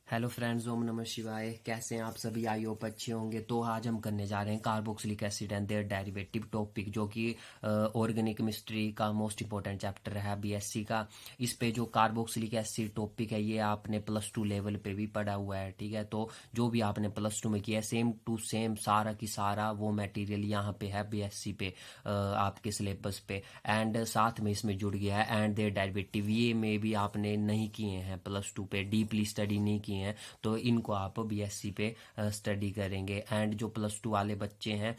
Hello friends, ओम नमः शिवाय। कैसे हैं आप सभी? आई होप अच्छे होंगे। तो आज हम करने जा रहे हैं carboxylic acid and their derivative topic, जो कि ऑर्गेनिक केमिस्ट्री का मोस्ट इंपॉर्टेंट चैप्टर है बीएससी का। इस पे जो कार्बोक्सिलिक एसिड टॉपिक है ये आपने +2 लेवल पे भी पढ़ा हुआ है, ठीक है। तो जो भी आपने +2 में किया है सेम टू सेम सारा की सारा वो मटेरियल यहाँ पे है बीएससी पे, आपके सिलेबस पे। एंड साथ में इसमें जुड़ गया है एंड देयर डेरिवेटिव, ये में भी आपने नहीं किए हैं +2 पे, डीपली स्टडी नहीं किए हैं, तो इनको आप बीएससी पे स्टडी करेंगे। एंड जो +2 वाले बच्चे हैं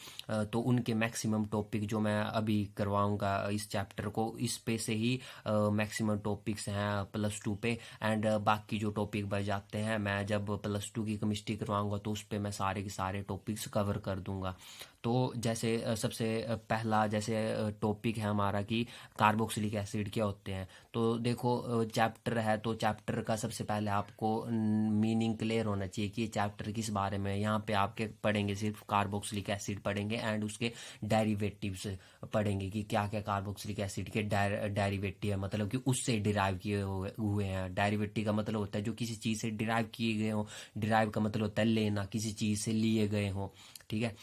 तो उनके मैक्सिमम टॉपिक जो मैं अभी करवाऊंगा इस चैप्टर को, इस पे से ही मैक्सिमम टॉपिक्स हैं +2 पे। एंड बाकी जो टॉपिक बच जाते हैं मैं जब +2 की केमिस्ट्री करवाऊंगा तो उस पे मैं सारे के सारे टॉपिक्स कवर कर दूंगा। तो जैसे सबसे पहला जैसे टॉपिक है हमारा कि कार्बोक्सिलिक एसिड क्या होते हैं। तो देखो चैप्टर है, तो चैप्टर का सबसे पहले आपको मीनिंग क्लियर होना चाहिए कि ये चैप्टर किस बारे में है। यहाँ पे आपके पढ़ेंगे सिर्फ कार्बोक्सिलिक एसिड पढ़ेंगे एंड उसके डेरिवेटिव्स पढ़ेंगे कि क्या क्या कार्बोक्सिलिक एसिड के डेरिवेटिव है, मतलब कि उससे डिराइव किए हुए हैं। डेरिवेटिव का मतलब होता है जो किसी चीज़ से डिराइव किए गए हों। डिराइव का मतलब होता है लेना, किसी चीज़ से लिए गए हों, ठीक है।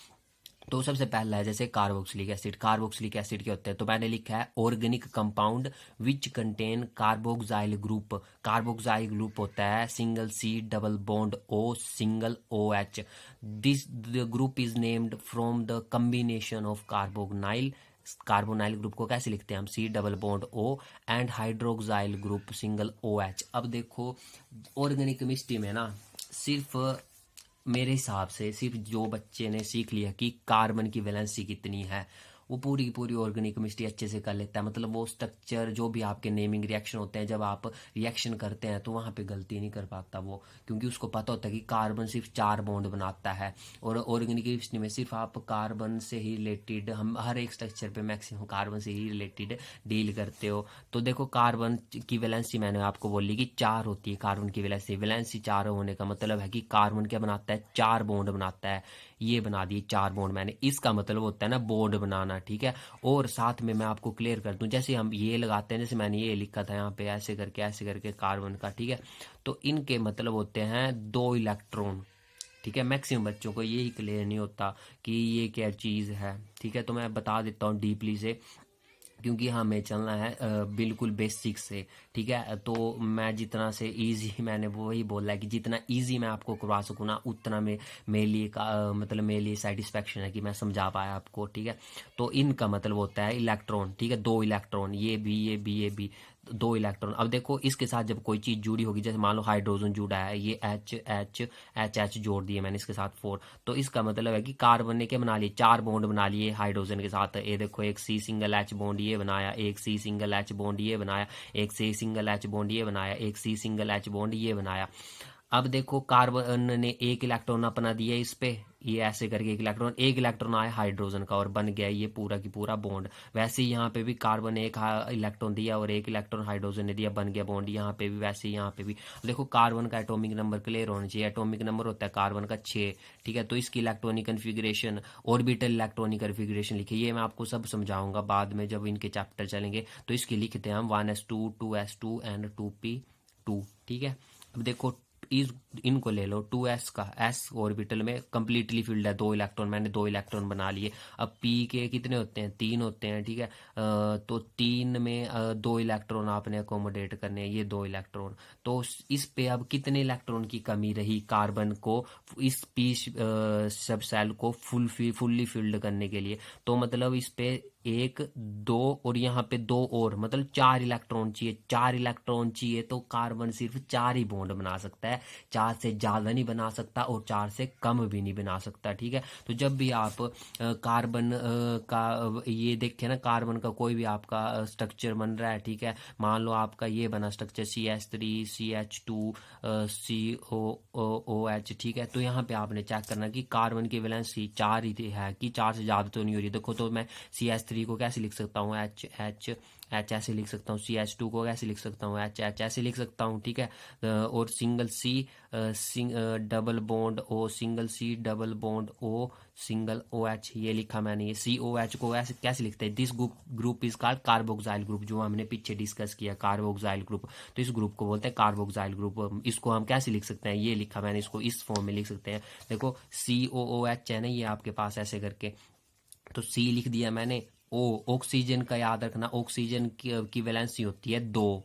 तो सबसे पहला है जैसे कार्बोक्सिलिक एसिड। कार्बोक्सिलिक एसिड क्या होता है? तो मैंने लिखा है organic compound which contain carboxyl group. Carboxyl group होता है single C double bond O single O H. This the group is named from the combination of carbonyl. Carbonyl group को कैसे लिखते हैं हम? C double bond O and hydroxyl group single O H. अब देखो organic chemistry में ना सिर्फ मेरे हिसाब से सिर्फ जो बच्चे ने सीख लिया कि कार्बन की वैलेंसी कितनी है वो पूरी की पूरी ऑर्गेनिक केमिस्ट्री अच्छे से कर लेता है। मतलब वो स्ट्रक्चर जो भी आपके नेमिंग रिएक्शन होते हैं, जब आप रिएक्शन करते हैं तो वहाँ पे गलती नहीं कर पाता वो, क्योंकि उसको पता होता है कि कार्बन सिर्फ 4 बॉन्ड बनाता है। और ऑर्गेनिक केमिस्ट्री में सिर्फ आप कार्बन से ही रिलेटेड, हम हर एक स्ट्रक्चर पे मैक्सिमम कार्बन से ही रिलेटेड डील करते हो। तो देखो कार्बन की वैलेंसी मैंने आपको बोली कि 4 होती है। कार्बन की वैलेंसी वैलेंसी 4 होने का मतलब है कि कार्बन क्या बनाता है? 4 बॉन्ड बनाता है। ये बना दिए 4 बॉन्ड मैंने, इसका मतलब होता है ना बॉन्ड बनाना, ठीक है। और साथ में मैं आपको क्लियर कर दूं, जैसे हम ये लगाते हैं, जैसे मैंने ये लिखा था यहाँ पे ऐसे करके कार्बन का, ठीक है। तो इनके मतलब होते हैं 2 इलेक्ट्रॉन, ठीक है। मैक्सिमम बच्चों को यही क्लियर नहीं होता कि ये क्या चीज़ है, ठीक है। तो मैं बता देता हूँ डीपली से, क्योंकि हमें चलना है बिल्कुल बेसिक से, ठीक है। तो मैं जितना से इजी मैंने वही बोला है कि जितना इजी मैं आपको करवा सकूँ ना उतना मेरे लिए मतलब मेरे लिए सेटिस्फेक्शन है कि मैं समझा पाया आपको, ठीक है। तो इनका मतलब होता है इलेक्ट्रॉन, ठीक है। 2 इलेक्ट्रॉन, ये भी ये भी ये भी 2 इलेक्ट्रॉन। अब देखो इसके साथ जब कोई चीज़ जुड़ी होगी, जैसे मान लो हाइड्रोजन जुड़ा है, ये एच एच एच एच जोड़ दिए मैंने इसके साथ 4, तो इसका मतलब है कि कार्बन ने क्या बना लिए? 4 बॉन्ड बना लिए हाइड्रोजन के साथ। ये देखो एक सी सिंगल एच बॉन्ड ये बनाया, एक सी सिंगल एच बॉन्ड ये बनाया, एक सी सिंगल एच बॉन्ड ये बनाया, एक सी सिंगल एच बॉन्ड ये बनाया। अब देखो कार्बन ने एक इलेक्ट्रॉन अपना दिया इस पे, ये ऐसे करके एक इलेक्ट्रॉन आया हाइड्रोजन का और बन गया ये पूरा की पूरा बॉन्ड। वैसे ही यहाँ पे भी कार्बन ने एक इलेक्ट्रॉन दिया और एक इलेक्ट्रॉन हाइड्रोजन ने दिया, बन गया बॉन्ड। यहाँ पे भी वैसे ही यहाँ पे भी देखो कार्बन का एटॉमिक नंबर क्लियर होना चाहिए। एटॉमिक नंबर होता है कार्बन का 6, ठीक है। तो इसकी electronic configuration, orbital electronic configuration लिखिए, ये मैं आपको सब समझाऊंगा बाद में जब इनके चैप्टर चलेंगे। तो इसकी लिखते हैं हम 1s2 2s2 एंड 2p2, ठीक है। अब देखो इस इनको ले लो 2s का, s ऑर्बिटल में कंप्लीटली फिल्ड है, 2 इलेक्ट्रॉन, मैंने 2 इलेक्ट्रॉन बना लिए। अब p के कितने होते हैं? 3 होते हैं, ठीक है। तो 3 में 2 इलेक्ट्रॉन आपने अकोमोडेट करने हैं, ये 2 इलेक्ट्रॉन। तो इस पे अब कितने इलेक्ट्रॉन की कमी रही कार्बन को इस p सब सेल को फुल्ली फिल्ड करने के लिए? तो मतलब इस पे 1 2 और यहाँ पे 2 और, मतलब 4 इलेक्ट्रॉन चाहिए। 4 इलेक्ट्रॉन चाहिए तो कार्बन सिर्फ 4 ही बॉन्ड बना सकता है, 4 से ज़्यादा नहीं बना सकता और 4 से कम भी नहीं बना सकता, ठीक है। तो जब भी आप कार्बन का ये देखें ना, कार्बन का कोई भी आपका स्ट्रक्चर बन रहा है, ठीक है। मान लो आपका ये बना स्ट्रक्चर CH3 CH2 COOH, ठीक है। तो यहाँ पे आपने चेक करना कि कार्बन की वैलेंसी 4 ही है कि 4 से ज़्यादा तो नहीं हो रही। देखो तो मैं CH3 CH3 को कैसे लिख सकता हूँ, H ऐसे लिख सकता हूँ, CH2 को कैसे लिख सकता हूँ, H ऐसे लिख सकता हूँ, ठीक है। और single C double bond O, single C double bond O, single OH, ये लिखा मैंने। ये COH को ऐसे कैसे लिखते हैं, this group is called carboxyl group, जो हमने पीछे डिस्कस किया कार्बोक्साइल ग्रुप। तो इस ग्रुप को बोलते हैं कार्बोक्साइल ग्रुप। इसको हम कैसे लिख सकते हैं, ये लिखा मैंने, इसको इस फॉर्म में लिख सकते हैं। देखो COOH है ना, ये आपके पास ऐसे करके, तो C लिख दिया मैंने। O ऑक्सीजन का याद रखना, ऑक्सीजन की वैलेंसी होती है 2,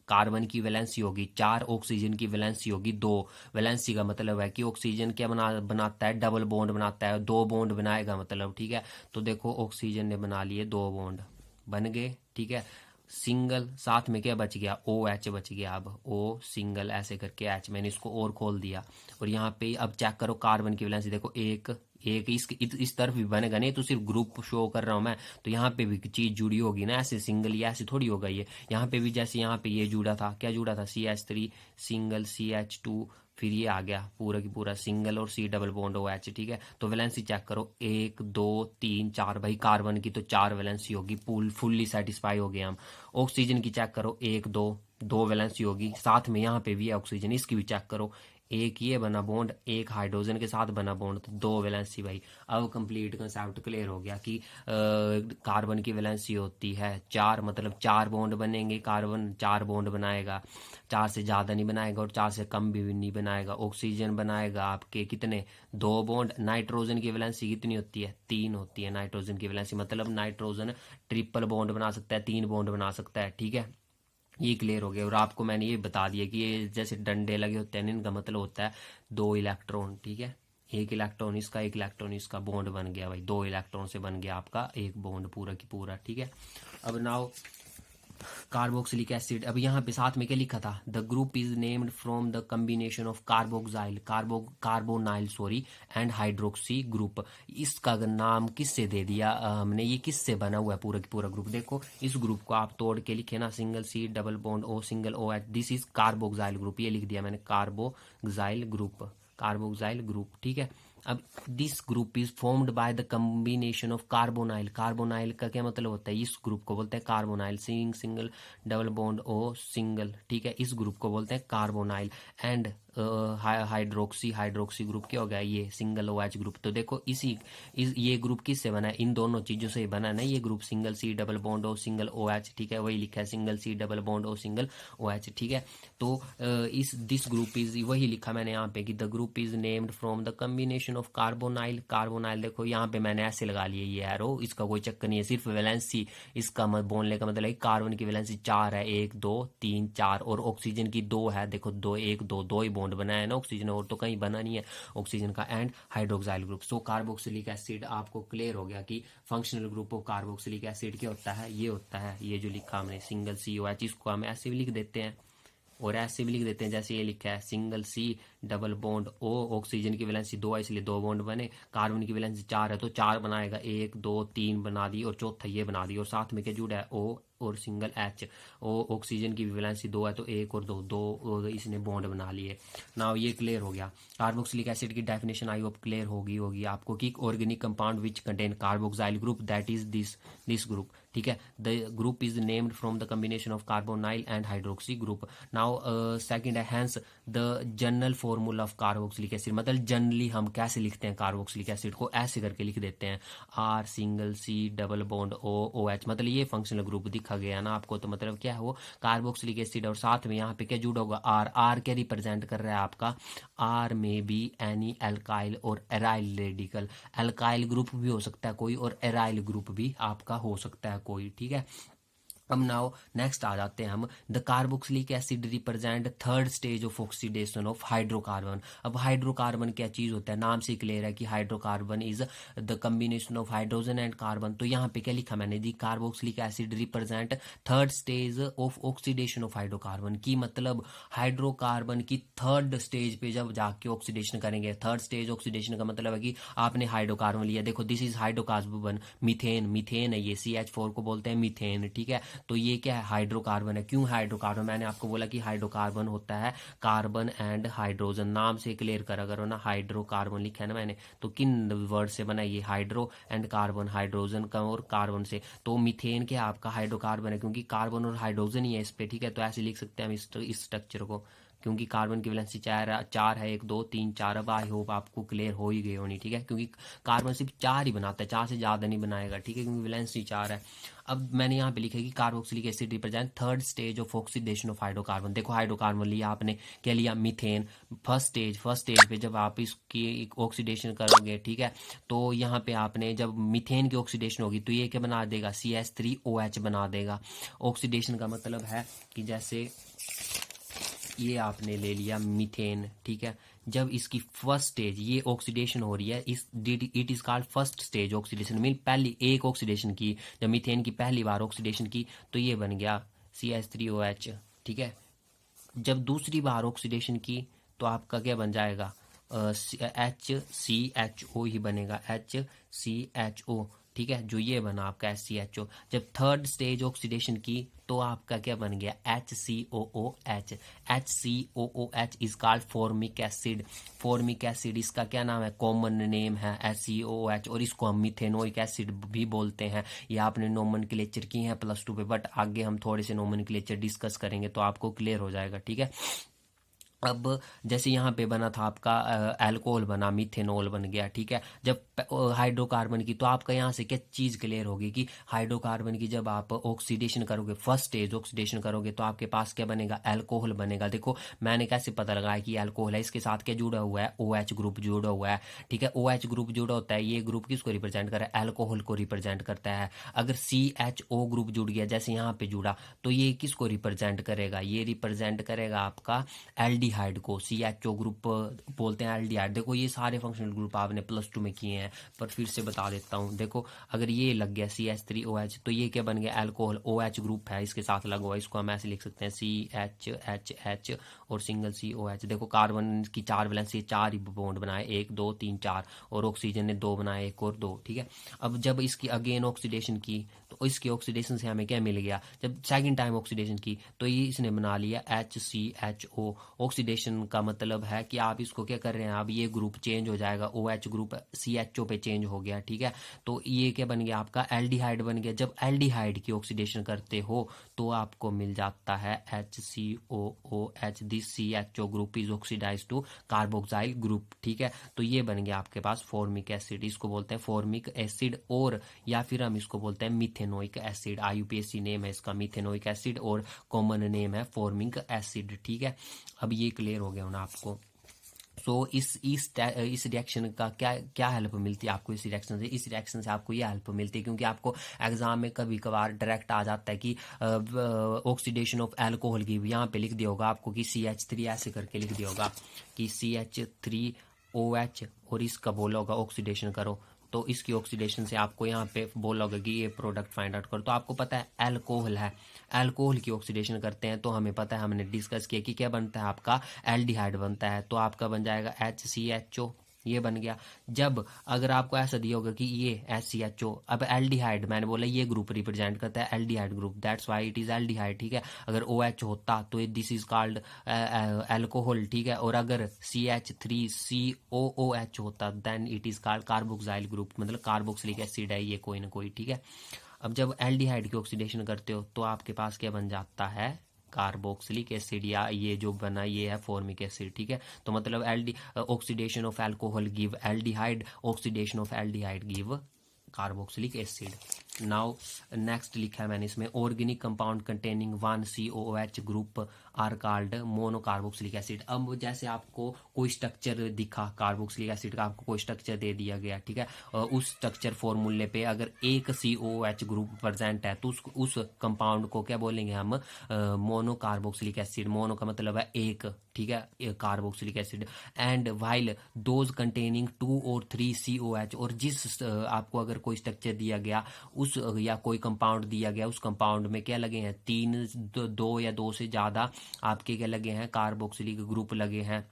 कार्बन की वैलेंसी होगी 4, ऑक्सीजन की वैलेंसी होगी 2। वैलेंसी का मतलब है कि ऑक्सीजन क्या बनाता है, डबल बॉन्ड बनाता है, 2 बॉन्ड बनाएगा मतलब, ठीक है। तो देखो ऑक्सीजन ने बना लिए 2 बॉन्ड बन गए, ठीक है। सिंगल साथ में क्या बच गया, OH बच गया। अब O सिंगल ऐसे करके H, मैंने इसको और खोल दिया। और यहाँ पे अब चेक करो कार्बन की वैलेंसी, देखो एक इस तरफ भी बनेगा, नहीं तो सिर्फ ग्रुप शो कर रहा हूं मैं, तो यहाँ पे भी चीज जुड़ी होगी ना, ऐसे सिंगल या ऐसे थोड़ी होगा ये। यहाँ पे भी जैसे यहाँ पे ये जुड़ा था, क्या जुड़ा था, CH3 सिंगल CH2, फिर ये आ गया पूरा की पूरा सिंगल और C डबल बॉन्ड OH, ठीक है। तो वैलेंसी चेक करो 1 2 3 4, भाई कार्बन की तो 4 वैलेंसी होगी, फुल्ली सेटिस्फाई हो गए हम। ऑक्सीजन की चेक करो 1 2 वैलेंसी होगी, साथ में यहाँ पे भी है ऑक्सीजन, इसकी भी चेक करो, एक ये बना बॉन्ड, एक हाइड्रोजन के साथ बना बॉन्ड, तो 2 वैलेंसी भाई। अब कंप्लीट कंसेप्ट क्लियर हो गया कि कार्बन की वैलेंसी होती है 4, मतलब 4 बॉन्ड बनेंगे, कार्बन 4 बॉन्ड बनाएगा, 4 से ज़्यादा नहीं बनाएगा और 4 से कम भी नहीं बनाएगा। ऑक्सीजन बनाएगा आपके कितने, 2 बॉन्ड। नाइट्रोजन की वैलेंसी कितनी होती है, 3 होती है नाइट्रोजन की वैलेंसी, मतलब नाइट्रोजन ट्रिपल बॉन्ड बना सकता है, 3 बॉन्ड बना सकता है, ठीक है। ये क्लियर हो गया। और आपको मैंने ये बता दिया कि ये जैसे डंडे लगे होते हैं, इनका मतलब होता है 2 इलेक्ट्रॉन, ठीक है। एक इलेक्ट्रॉन इसका, एक इलेक्ट्रॉन इसका, बॉन्ड बन गया भाई, 2 इलेक्ट्रॉन से बन गया आपका एक बॉन्ड पूरा की पूरा, ठीक है। अब नाउ कार्बोक्सिलिक एसिड, अब यहाँ पे साथ में क्या लिखा था, the group is named from the combination of carbonyl sorry and hydroxy group. इसका नाम किससे दे दिया हमने, ये किससे बना हुआ है पूरा की पूरा ग्रुप। देखो इस ग्रुप को आप तोड़ के लिखे ना, single C double bond O single OH, this is carboxyl group, ये लिख दिया मैंने कार्बोक्साइल ग्रुप, ठीक है। अब this group is formed by the combination of carbonyl, carbonyl का क्या मतलब होता है, इस ग्रुप को बोलते हैं carbonyl, single double bond O single, ठीक है, इस ग्रुप को बोलते हैं कार्बोनाइल। एंड हाइड्रोक्सी ग्रुप क्या हो गया, ये सिंगल OH ग्रुप। तो देखो ये ग्रुप किससे बना है, इन दोनों चीजों से बना है ना ये group, single C double bond O single OH, ठीक है, वही लिखा है single C double bond O single OH, ठीक है। तो दिस ग्रुप इज, वही लिखा मैंने यहाँ पे कि the group is named from the combination of carbonyl, देखो यहाँ पे मैंने ऐसे लगा लिए ये एरो, इसका कोई चक्कर नहीं है, सिर्फ वैलेंसी इसका बोलने का मतलब है कार्बन की वैलेंसी 4 है, 1 2 3 4, और ऑक्सीजन की 2 है, देखो 2 1 2 ही बॉन्ड बनाया है ना ऑक्सीजन, और तो कहीं बना नहीं है ऑक्सीजन का। And hydroxyl group. So carboxylic acid आपको क्लियर हो गया कि functional group of carboxylic acid क्या होता है, ये होता है, ये जो लिखा हमने सिंगल COH, इसको हम ऐसे भी लिख देते हैं और ऐसे भी लिख देते हैं, जैसे ये लिखा है single C double bond O, oxygen की वैलेंसी 2 है इसलिए 2 बॉन्ड बने, कार्बन की वैलेंसी 4 है तो 4 बनाएगा, 1 2 3 बना दी और चौथा ये बना दी, और साथ में क्या जुड़ा है O और सिंगल H। ऑक्सीजन की वैलेंसी 2 है तो 1 और 2 इसने बॉन्ड बना लिए। नाउ ये क्लियर हो गया। कार्बोक्सिलिक एसिड की डेफिनेशन आई होप क्लियर होगी आपको कि organic compound which contain carboxyl group, that is this group, ठीक है। The group is named from the combination of carbonyl and hydroxy group. Now second है hence the general formula of carboxylic acid, मतलब generally हम कैसे लिखते हैं carboxylic acid को, ऐसे करके लिख देते हैं R single C double bond O OH, मतलब ये फंक्शनल ग्रुप दिखा गया ना आपको, तो मतलब क्या है वो कार्बोक्सिलिक एसिड, और साथ में यहाँ पे क्या जुड़ा होगा R क्या रिप्रेजेंट कर रहा है आपका, R में भी एनी एल्काइल और एराइल रेडिकल, एल्काइल ग्रुप भी हो सकता है कोई और एराइल ग्रुप भी आपका हो सकता है कोई, ठीक है। अब नाउ नेक्स्ट आ जाते हैं हम, the carboxylic acid represent third stage of oxidation of hydrocarbon. अब हाइड्रोकार्बन क्या चीज होता है, नाम से क्लियर है कि hydrocarbon is the combination of hydrogen and carbon. तो यहाँ पे क्या लिखा मैंने, the carboxylic acid represent third stage of oxidation of hydrocarbon, की मतलब हाइड्रोकार्बन की थर्ड स्टेज पे जब जाके ऑक्सीडेशन करेंगे, थर्ड स्टेज ऑक्सीडेशन का मतलब है कि आपने हाइड्रोकार्बन लिया, देखो दिस इज हाइड्रोकार्बन, मीथेन है ये, CH4 को बोलते हैं मीथेन, ठीक है। तो ये क्या है, हाइड्रोकार्बन है। क्यों हाइड्रोकार्बन, मैंने आपको बोला कि हाइड्रोकार्बन होता है कार्बन एंड हाइड्रोजन, नाम से क्लियर करा करो ना, हाइड्रोकार्बन लिखा है ना मैंने, तो किन वर्ड से बना, ये हाइड्रो एंड कार्बन, हाइड्रोजन का और कार्बन से। तो मीथेन क्या आपका हाइड्रोकार्बन है, क्योंकि कार्बन और हाइड्रोजन ही है इस पे, ठीक है। तो ऐसे लिख सकते हैं हम इस स्ट्रक्चर को, क्योंकि कार्बन की वैलेंसी चार है, 1 2 3 4। अब आई होप आपको क्लियर हो ही गई होनी, ठीक है, क्योंकि कार्बन सिर्फ 4 ही बनाता है, 4 से ज़्यादा नहीं बनाएगा, ठीक है, क्योंकि वैलेंसी 4 है। अब मैंने यहाँ पे लिखा है कि carboxylic acid represent third stage of oxidation of hydrocarbon. देखो हाइड्रोकार्बन लिया आपने, क्या लिया, मीथेन। फर्स्ट स्टेज पे जब आप इसकी ऑक्सीडेशन करोगे, ठीक है, तो यहाँ पे आपने जब मीथेन की ऑक्सीडेशन होगी तो ये क्या बना देगा, CH3OH बना देगा। ऑक्सीडेशन का मतलब है कि जैसे ये आपने ले लिया मीथेन, ठीक है, जब इसकी फर्स्ट स्टेज ये ऑक्सीडेशन हो रही है, इस it is called first stage oxidation, mean पहली एक ऑक्सीडेशन की, जब मीथेन की पहली बार ऑक्सीडेशन की तो ये बन गया CH3OH, ठीक है। जब दूसरी बार ऑक्सीडेशन की तो आपका क्या बन जाएगा, HCHO ही बनेगा, HCHO, ठीक है, जो ये बना आपका SCHO। जब थर्ड स्टेज ऑक्सीडेशन की तो आपका क्या बन गया, HCOOH। HCOOH is called formic acid. Formic acid इसका क्या नाम है, कॉमन नेम है HCOOH, और इसको हम मिथेनोइक एसिड भी बोलते हैं। ये आपने नोमेनक्लेचर की है +2 पे, बट आगे हम थोड़े से नोमेनक्लेचर डिस्कस करेंगे तो आपको क्लियर हो जाएगा, ठीक है। अब जैसे यहाँ पे बना था आपका अल्कोहल बना, मिथेनॉल बन गया, ठीक है। जब हाइड्रोकार्बन की, तो आपका यहाँ से क्या चीज़ क्लियर होगी कि हाइड्रोकार्बन की जब आप ऑक्सीडेशन करोगे, फर्स्ट स्टेज ऑक्सीडेशन करोगे, तो आपके पास क्या बनेगा, अल्कोहल बनेगा। देखो मैंने कैसे पता लगाया कि अल्कोहल है, इसके साथ क्या जुड़ा हुआ है, OH ग्रुप जुड़ा हुआ है, ठीक है। OH ग्रुप जुड़ा होता है, ये ग्रुप किसको रिप्रेजेंट कर रहा है, अल्कोहल को रिप्रेजेंट करता है। अगर CHO ग्रुप जुड़ गया जैसे यहाँ पे जुड़ा, तो ये किसको रिप्रेजेंट करेगा, ये रिप्रेजेंट करेगा आपका एल्डिहाइड को। CHO ग्रुप बोलते हैं एल्डिहाइड। देखो ये सारे फंक्शनल ग्रुप आपने +2 में किए हैं, पर फिर से बता देता हूँ। देखो अगर ये लग गया CH3OH, तो ये क्या बन गया, अल्कोहल। OH ग्रुप है इसके साथ लगा हुआ, इसको हम ऐसे लिख सकते हैं CHHH और सिंगल COH। देखो कार्बन की 4 वैलेंसी, 4 ही बॉन्ड बनाए, 1 2 3 4, और ऑक्सीजन ने 2 बनाए, 1 और 2, ठीक है। अब जब इसकी अगेन ऑक्सीडेशन की तो इसकी ऑक्सीडेशन से हमें क्या मिल गया, जब सेकंड टाइम ऑक्सीडेशन की तो ये इसने बना लिया HCHO। ऑक्सीडेशन का मतलब है कि आप इसको क्या कर रहे हैं, अब ये ग्रुप चेंज हो जाएगा, OH ग्रुप CHO पे चेंज हो गया, ठीक है। तो ये क्या बन गया आपका, एल्डिहाइड बन गया। जब एल्डिहाइड की ऑक्सीडेशन करते हो तो आपको मिल जाता है HCOOH। This CHO group is oxidise to carboxyl group, ठीक है। तो ये बन गया आपके पास फॉर्मिक एसिड, इसको बोलते हैं फॉर्मिक एसिड, और या फिर हम इसको बोलते हैं मिथेनोइक एसिड। IUPAC नेम है इसका मिथेनोइक एसिड, और कॉमन नेम है फॉर्मिक एसिड, ठीक है। अब ये क्लियर हो गया ना आपको। सो इस रिएक्शन का क्या क्या हेल्प मिलती है आपको, इस रिएक्शन से आपको ये हेल्प मिलती है, क्योंकि आपको एग्जाम में कभी कभार डायरेक्ट आ जाता है कि ऑक्सीडेशन ऑफ अल्कोहल की, यहाँ पे लिख दिया होगा आपको कि CH3 ऐसे करके लिख दिया होगा कि CH3OH, और इसका बोला होगा ऑक्सीडेशन करो, तो इसकी ऑक्सीडेशन से आपको यहाँ पे बोला होगा कि ये प्रोडक्ट फाइंड आउट करो। तो आपको पता है अल्कोहल है, अल्कोहल की ऑक्सीडेशन करते हैं तो हमें पता है, हमने डिस्कस किया कि क्या बनता है आपका, एल्डिहाइड बनता है। तो आपका बन जाएगा HCHO, ये बन गया। जब अगर आपको ऐसा दिया होगा कि ये HCHO, अब एल्डिहाइड मैंने बोला ये ग्रुप रिप्रेजेंट करता है aldehyde group, that's why it is aldehyde, ठीक है। अगर OH होता तो दिस इज कॉल्ड अल्कोहल, ठीक है। और अगर CH3COOH होता then it is called carboxyl group, मतलब कार्बोक्सिलिक एसिड है ये कोई ना कोई, ठीक है। अब जब एल्डिहाइड की ऑक्सीडेशन करते हो तो आपके पास क्या बन जाता है, कार्बोक्सिलिक एसिड, या ये जो बना ये है फॉर्मिक एसिड, ठीक है। तो मतलब oxidation of alcohol give aldehyde, oxidation of aldehyde give carboxylic acid. Now next लिखा है मैंने इसमें, organic compound containing 1 COOH group are called monocarboxylic acid. अब जैसे आपको कोई स्ट्रक्चर दिखा कार्बोक्सिलिक एसिड का, आपको कोई स्ट्रक्चर दे दिया गया, ठीक है, उस स्ट्रक्चर फॉर्मूले पे अगर एक COOH ग्रुप प्रेजेंट है तो उस कंपाउंड को क्या बोलेंगे हम, मोनोकार्बोक्सिलिक एसिड। मोनो का मतलब है एक, ठीक है, carboxylic acid. And while those containing 2 और 3 COOH, और जिस आपको अगर कोई स्ट्रक्चर दिया गया उस, या कोई कंपाउंड दिया गया, उस कंपाउंड में क्या लगे हैं, 3 2 या 2 से ज़्यादा आपके क्या लगे हैं, कार्बोक्सिलिक ग्रुप लगे हैं,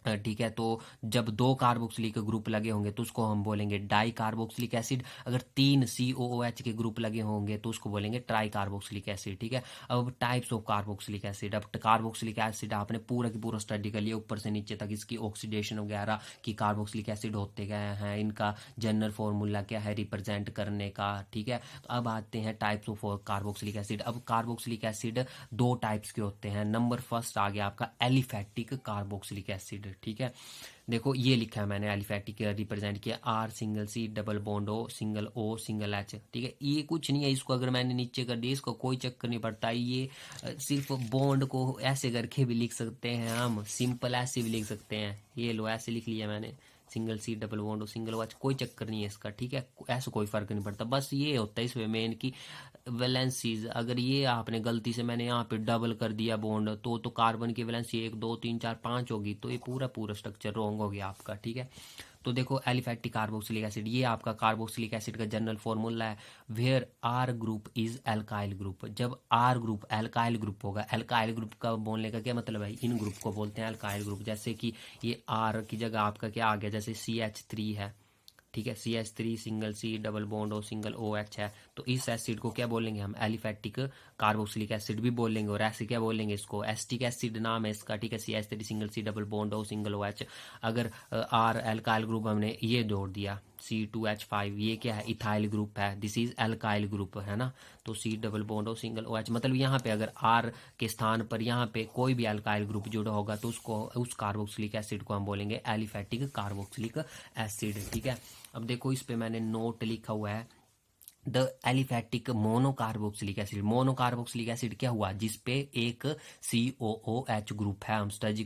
ठीक है। तो जब 2 कार्बोक्सिलिक ग्रुप लगे होंगे तो उसको हम बोलेंगे डाई कार्बोक्सिलिक एसिड। अगर 3 COOH के ग्रुप लगे होंगे तो उसको बोलेंगे ट्राई कार्बोक्सिलिक एसिड। ठीक है। अब टाइप्स ऑफ कार्बोक्सिलिक एसिड। अब कार्बोक्सिलिक एसिड आपने पूरा की पूरा स्टडी कर लिया ऊपर से नीचे तक, इसकी ऑक्सीडेशन वगैरह कि कार्बोक्सिलिक एसिड होते गए हैं, इनका जनरल फॉर्मूला क्या है रिप्रेजेंट करने का। ठीक है। तो अब आते हैं टाइप्स ऑफ कार्बोक्सिलिक एसिड। अब कार्बोक्सिलिक एसिड 2 टाइप्स के होते हैं। नंबर फर्स्ट आ गया आपका एलिफैटिक कार्बोक्सिलिक एसिड। ठीक है। देखो ये लिखा है मैंने, एलिफैटिक रिप्रेजेंट किया R∠C double bond O single O single H। ठीक है। ये कुछ नहीं है, इसको अगर मैंने नीचे कर दिया इसको कोई चक्कर नहीं पड़ता। ये सिर्फ बॉन्ड को ऐसे करके भी लिख सकते हैं, हम सिंपल ऐसे भी लिख सकते हैं। ये लो ऐसे लिख लिया मैंने, C double bond O single OH, कोई चक्कर नहीं है इसका। ठीक है। ऐसा कोई फर्क नहीं पड़ता। बस ये होता है इसमें मेन की वैलेंसीज। अगर ये आपने गलती से मैंने यहाँ पे डबल कर दिया बॉन्ड तो कार्बन की वैलेंसी 1 2 3 4 5 होगी, तो ये पूरा पूरा स्ट्रक्चर रॉन्ग हो गया आपका। ठीक है। तो देखो एलिफैटिक कार्बोक्सिलिक एसिड, ये आपका कार्बोक्सिलिक एसिड का जनरल फॉर्मूला है, where R group is alkyl group. जब R ग्रुप एल्काइल ग्रुप होगा, एल्काइल ग्रुप का बोलने का क्या मतलब है, इन ग्रुप को बोलते हैं एल्काइल ग्रुप। जैसे कि ये R की जगह आपका क्या आ गया, जैसे CH3 है। ठीक है। CH3 single C double bond O single OH है, तो इस एसिड को क्या बोलेंगे हम, एलिफैटिक कार्बोक्सिलिक एसिड भी बोलेंगे। और ऐसे क्या बोलेंगे इसको, एस्टिक एसिड नाम है इसका। ठीक है। CH3 single C double bond O single OH। अगर R एल्काइल ग्रुप हमने ये जोड़ दिया C2H5, ये क्या है, इथाइल ग्रुप है, दिस इज एल्काइल ग्रुप है ना। तो C double bond O single OH, मतलब यहाँ पे अगर R के स्थान पर यहाँ पे कोई भी एल्काइल ग्रुप जुड़ा होगा तो उसको, उस कार्बोक्सिलिक एसिड को हम बोलेंगे एलिफैटिक कार्बोक्सिलिक एसिड। ठीक है। अब देखो इस पे मैंने नोट लिखा हुआ है, the aliphatic monocarboxylic acid. Monocarboxylic acid क्या हुआ, जिसपे एक COOH ग्रुप है, हम स्टडी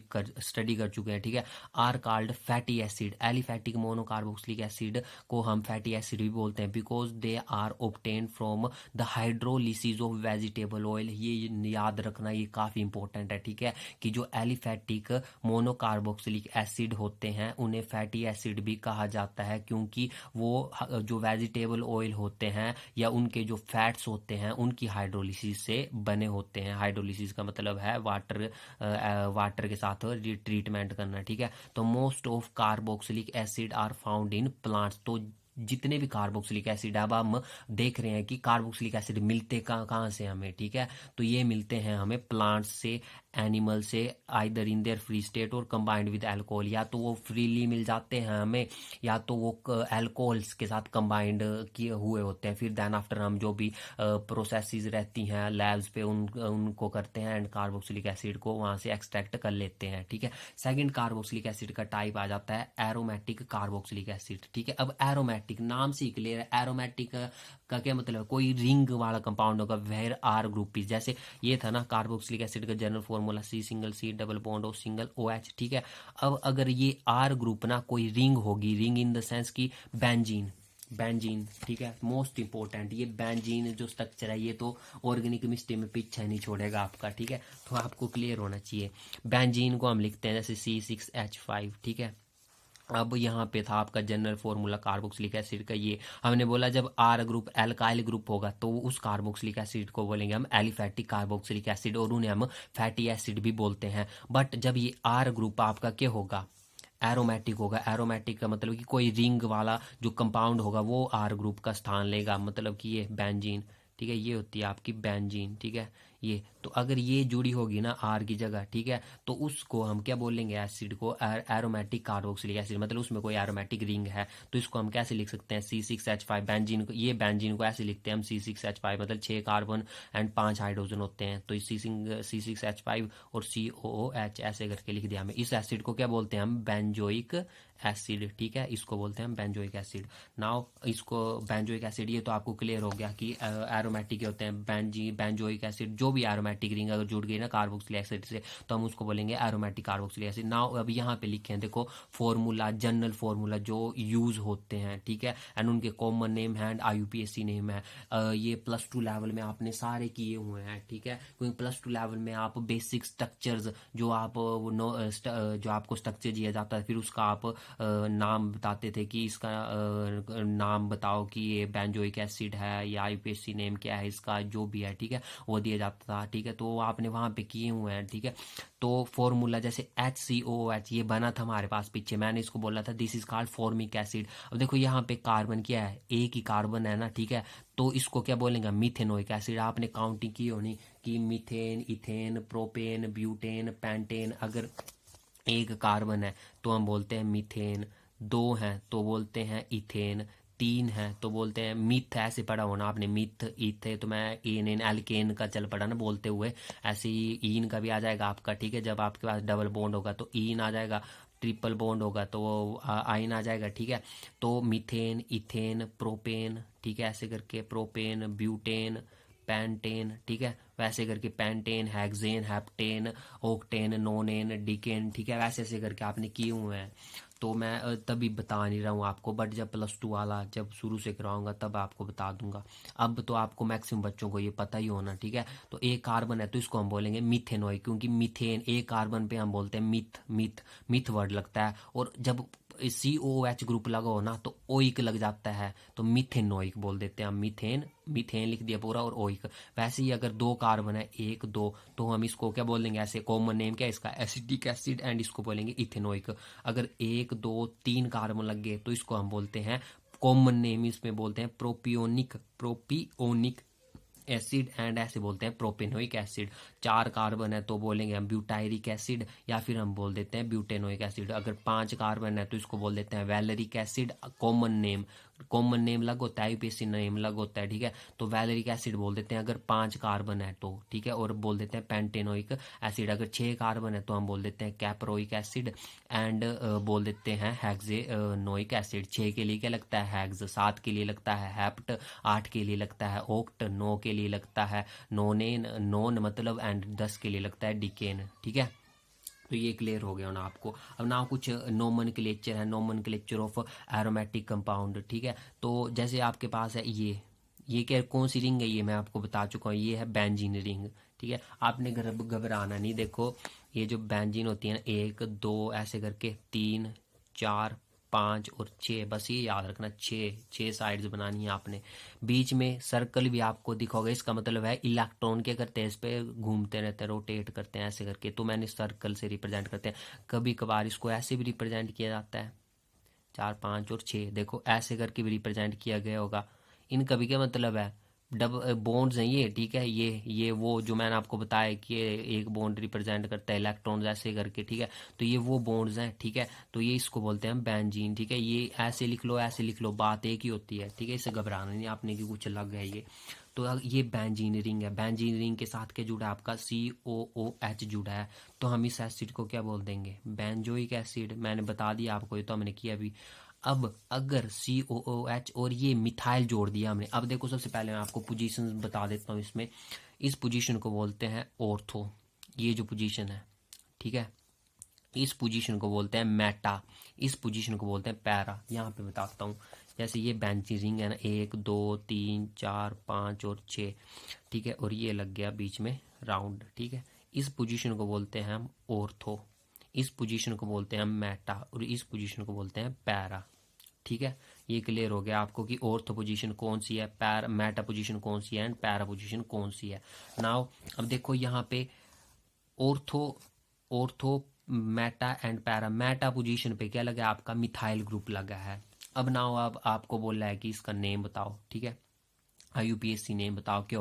कर चुके हैं। ठीक है। Are called fatty acid. Aliphatic monocarboxylic acid को हम फैटी एसिड भी बोलते हैं, because they are obtain from the hydrolysis of vegetable oil. ये याद रखना, ये काफ़ी इंपॉर्टेंट है। ठीक है। कि जो एलिफैटिक मोनोकार्बोक्सिलिक एसिड होते हैं उन्हें फैटी एसिड भी कहा जाता है, क्योंकि वो जो वेजिटेबल ऑयल होते हैं या उनके जो फैट्स होते हैं उनकी हाइड्रोलिसिस से बने होते हैं। हाइड्रोलिसिस का मतलब है वाटर के साथ ट्रीटमेंट करना। ठीक है। तो most of carboxylic acid are found in plants. तो जितने भी कार्बोक्सिलिक एसिड, अब हम देख रहे हैं कि कार्बोक्सिलिक एसिड मिलते कहाँ से हमें। ठीक है। तो ये मिलते हैं हमें प्लांट्स से, एनिमल से, either in their free state और कंबाइंड विद अल्कोहल। या तो वो फ्रीली मिल जाते हैं हमें, या तो वो अल्कोहल्स के साथ कंबाइंड किए हुए होते हैं। फिर देन आफ्टर हम जो भी प्रोसेसेस रहती हैं लैब्स पे उनको करते हैं एंड कार्बोक्सिलिक एसिड को वहाँ से एक्सट्रैक्ट कर लेते हैं। ठीक है। सेकंड कार्बोक्सिलिक एसिड का टाइप आ जाता है एरोमेटिक कार्बोक्सिलिक एसिड। ठीक है। अब एरोमेटिक नाम से क्लियर है, एरोमेटिक का क्या मतलब है, कोई रिंग वाला कंपाउंड होगा, वेयर R ग्रुप इज। जैसे ये था ना कार्बोक्सिलिक एसिड का general formula C∠C double bond O single OH। ठीक है। अब अगर ये R ग्रुप ना कोई रिंग होगी, रिंग इन द सेंस की बेंजीन, बेंजीन। ठीक है। मोस्ट इंपॉर्टेंट, ये बेंजीन जो स्ट्रक्चर है ये तो ऑर्गेनिक केमिस्ट्री में पीछे नहीं छोड़ेगा आपका। ठीक है। तो आपको क्लियर होना चाहिए। बेंजीन को हम लिखते हैं जैसे C6H5। ठीक है। अब यहाँ पे था आपका जनरल फॉर्मूला कार्बोक्सिलिक एसिड का, ये हमने बोला जब R ग्रुप एल्काइल ग्रुप होगा तो उस कार्बोक्सिलिक एसिड को बोलेंगे हम एलिफैटिक कार्बोक्सिलिक एसिड, और उन्हें हम फैटी एसिड भी बोलते हैं। बट जब ये R ग्रुप आपका क्या होगा, एरोमेटिक होगा। एरोमेटिक का मतलब कि कोई रिंग वाला जो कंपाउंड होगा वो R ग्रुप का स्थान लेगा, मतलब कि ये बेंजीन। ठीक है। ये होती है आपकी बेंजीन। ठीक है। ये तो अगर ये जुड़ी होगी ना R की जगह, ठीक है, तो उसको हम क्या बोलेंगे, एसिड को एरोमेटिक कार्बोक्सिलिक एसिड, मतलब उसमें कोई एरोमेटिक रिंग है तो इसको हम कैसे लिख सकते हैं, C6H5। बेंजीन को, ये बेंजीन को ऐसे लिखते हैं हम C6H5, मतलब 6 कार्बन एंड 5 हाइड्रोजन होते हैं, तो C6H5 और COOH ऐसे करके लिख दिया हमें। इस एसिड को क्या बोलते हैं हम, बेंजोइक एसिड। ठीक है। इसको बोलते हैं हम बेंजोइक एसिड। नाउ इसको बेंजोइक एसिड, ये तो आपको क्लियर हो गया कि एरोमेटिक होते हैं। बेंजोइक एसिड, जो भी एरोमेटिक रिंग अगर जुड़ गई ना कार्बोक्सिलिक एसिड से तो हम उसको बोलेंगे एरोमेटिक कार्बोक्सिलिक एसिड। नाउ अब यहाँ पे लिखे हैं देखो फॉर्मूला, जनरल फॉर्मूला जो यूज होते हैं। ठीक है। एंड उनके कॉमन नेम है एंड IUPAC नेम है। ये +2 लेवल में आपने सारे किए हुए हैं। ठीक है। क्योंकि +2 लेवल में आप बेसिक स्ट्रक्चर्स जो आप जो आपको स्ट्रक्चर दिया जाता है, फिर उसका आप नाम बताते थे कि इसका नाम बताओ कि ये बेंजोइक एसिड है या IUPAC नेम क्या है इसका, जो भी है। ठीक है। वो दिया जाता आता था, ठीक है, तो वो आपने वहाँ पे किए हुए हैं, ठीक है। तो फॉर्मूला जैसे HCOOH ये बना था हमारे पास पीछे, मैंने इसको बोला था this is called formic acid. अब देखो यहाँ पे कार्बन क्या है, एक ही कार्बन है ना, ठीक है, तो इसको क्या बोलेंगे, मिथेनोइक एसिड। आपने काउंटिंग की होनी कि methane, ethane, propane, butane, pentane, अगर एक कार्बन है तो हम बोलते हैं मीथेन, दो हैं तो बोलते हैं इथेन, तीन है तो बोलते हैं मिथ। ऐसे पढ़ा होना आपने, मिथ, इथे, तो मैं एन एन एल्केन का चल पड़ा ना बोलते हुए, ऐसे ही ईन का भी आ जाएगा आपका, ठीक है। जब आपके पास डबल बॉन्ड होगा तो ईन आ जाएगा, ट्रिपल बॉन्ड होगा तो वो आइन आ जाएगा, ठीक है। तो मीथेन, इथेन, प्रोपेन, ठीक है, ऐसे करके प्रोपेन, ब्यूटेन, पेंटेन, ठीक है, वैसे करके pentane, hexane, heptane, octane, nonane, decane, ठीक है, वैसे ऐसे करके आपने किए हुए हैं। तो मैं तभी बता नहीं रहा हूँ आपको, बट जब +2 वाला जब शुरू से कराऊंगा तब आपको बता दूंगा। अब तो आपको मैक्सिमम बच्चों को ये पता ही होना, ठीक है। तो एक कार्बन है तो इसको हम बोलेंगे मिथेनॉइक, क्योंकि मिथेन एक कार्बन पे हम बोलते हैं मिथ, मिथ, मिथ वर्ड लगता है। और जब COOH ग्रुप लगा हो ना तो ओइक लग जाता है, तो मिथेनोइक बोल देते हैं हम। मीथेन, मीथेन लिख दिया पूरा, और ओइक। वैसे ही अगर दो कार्बन है, एक दो, तो हम इसको क्या बोलेंगे, ऐसे कॉमन नेम क्या है इसका, एसिटिक एसिड, एंड इसको बोलेंगे इथेनोइक। अगर एक दो तीन कार्बन लग गए तो इसको हम बोलते हैं, कॉमन नेम इसमें बोलते हैं प्रोपियोनिक, प्रोपियोनिक एसिड, एंड ऐसे बोलते हैं प्रोपेनोइक एसिड। चार कार्बन है तो बोलेंगे हम ब्यूटायरिक एसिड, या फिर हम बोल देते हैं ब्यूटेनोइक एसिड। अगर 5 कार्बन है तो इसको बोल देते हैं valeric acid, common name, common name लग होता है, यूपीएससी नेम लग होता है, ठीक है। तो वैलेरिक एसिड बोल देते हैं अगर 5 कार्बन है तो, ठीक है। और बोल देते हैं पेंटेनोइक एसिड। अगर 6 कार्बन है तो हम बोल देते हैं कैप्रोइक एसिड, एंड बोल देते हैं हेक्सेनोइक एसिड। 6 के लिए क्या लगता है हेक्स, 7 के लिए लगता है हेप्ट, 8 के लिए लगता है ओक्ट, 9 के लिए लगता है नोनेन, नोन मतलब, एंड 10 के लिए लगता है डिकेन, ठीक है। तो ये क्लियर हो गया ना आपको। अब ना कुछ नोमेनक्लेचर है, नोमेनक्लेचर ऑफ एरोमेटिक कंपाउंड, ठीक है। तो जैसे आपके पास है ये क्या, कौन सी रिंग है, ये मैं आपको बता चुका हूँ, ये है बेंजीन रिंग, ठीक है। आपने घबराना नहीं, देखो ये जो बेंजीन होती है ना, 1 2 ऐसे करके 3 4 5 और 6, बस ये याद रखना, 6 साइड्स बनानी है आपने। बीच में सर्कल भी आपको दिखोगे, इसका मतलब है इलेक्ट्रॉन क्या करते हैं, इस पे घूमते रहते हैं, रोटेट करते हैं ऐसे करके, तो मैंने सर्कल से रिप्रेजेंट करते हैं। कभी कभार इसको ऐसे भी रिप्रेजेंट किया जाता है, 4 5 और 6, देखो ऐसे करके भी रिप्रेजेंट किया गया होगा। इनका भी क्या मतलब है, डबल बॉन्ड्स हैं ये, ठीक है। ये वो जो मैंने आपको बताया कि ये एक बॉन्ड रिप्रेजेंट करता है इलेक्ट्रॉन्स ऐसे करके, ठीक है। तो ये वो बॉन्ड्स हैं, ठीक है। तो ये इसको बोलते हैं बेंजीन, ठीक है। ये ऐसे लिख लो, ऐसे लिख लो, बात एक ही होती है, ठीक है। इससे घबराना नहीं आपने कि कुछ अलग है ये। तो ये बेंजीन रिंग है। बेंजीन रिंग के साथ क्या जुड़ा है आपका, COOH जुड़ा है। तो हम इस एसिड को क्या बोल देंगे, बेंजोइक एसिड। मैंने बता दिया आपको, ये तो हमने किया अभी। अब अगर COOH और ये मिथाइल जोड़ दिया हमने, अब देखो सबसे पहले मैं आपको पोजीशन बता देता हूँ इसमें। इस पोजीशन को बोलते हैं ऑर्थो, ये जो पोजीशन है, ठीक है। इस पोजीशन को बोलते हैं मेटा, इस पोजीशन को बोलते हैं पैरा। यहाँ पे बताता हूँ, जैसे ये बेंजीन रिंग है ना, 1 2 3 4 5 और 6, ठीक है। और ये लग गया बीच में राउंड, ठीक है। इस पोजीशन को बोलते हैं हम ऑर्थो, इस पोजीशन को बोलते हैं हम मेटा, और इस पोजीशन को बोलते हैं पैरा, ठीक है। ये क्लियर हो गया आपको कि ऑर्थो पोजीशन कौन सी है, मेटा पोजीशन कौन सी है, एंड पैरा पोजीशन कौन सी है। नाउ अब देखो यहाँ पे ortho, ortho, Meta and para. Meta position पे क्या लगा है आपका, मिथाइल ग्रुप लगा है। अब नाउ अब आपको बोल रहा है कि इसका नेम बताओ, ठीक है। IUPAC नेम बताओ क्या होगा।